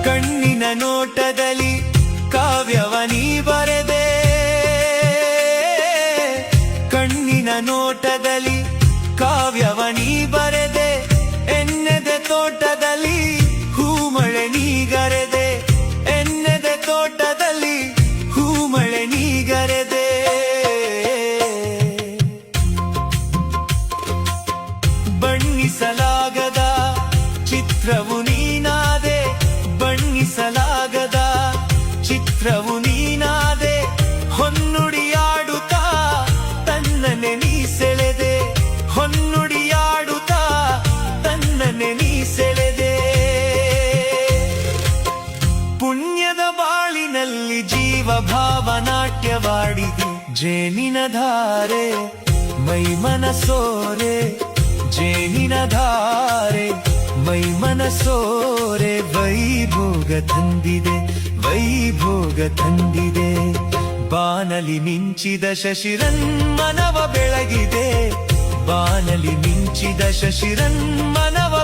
ಕಣ್ಣಿನ ನೋಟದಲ್ಲಿ ಕಾವ್ಯವ ನೀ ಬರೆದೆ, ಕಣ್ಣಿನ ನೋಟದಲ್ಲಿ ಕಾವ್ಯವ ನೀ ಬರೆದೆ, ಎನ್ನೆದೆ ತೋಟದಲ್ಲಿ ಹೂಮಳೆ ನೀಗರೆದೆ, ಎನ್ನೆದೆ ತೋಟದಲ್ಲಿ ಹೂಮಳೆ ನೀಗರೆದೆ. ಬಣ್ಣಿಸಲಾಗದ ಚಿತ್ರವು ನೀನಾದೆ, ಬಣ್ಣಿಸಲಾಗದ ಚಿತ್ರವು ನೀನಾದೆ, ಹೊನ್ನುಡಿಯಾಡುತ್ತಾ ತನ್ನನೆ ನೀ ಸೆಳೆದೆ, ಹೊನ್ನುಡಿಯಾಡುತ್ತಾ ತನ್ನನೆ ನೀ ಸೆಳೆದೆ. ಪುಣ್ಯದ ಬಾಳಿನಲ್ಲಿ ಜೀವ ಭಾವ ನಾಟ್ಯವಾಡಿದೆ, ಜೇನಿನ ಧಾರೆ ಮೈ ಮನಸೋರೆ, ಜೇನಿನ ಧಾರೆ ಮೈ ಮನಸೋರೆ, ವೈಭೋಗ ತಂದಿದೆ, ವೈಭೋಗ ತಂದಿದೆ. ಬಾನಲಿ ಮಿಂಚಿದ ಶಶಿರನ್ಮನವ ಬೆಳಗಿದೆ, ಬಾನಲಿ ಮಿಂಚಿದ ಶಶಿರನ್ಮನವ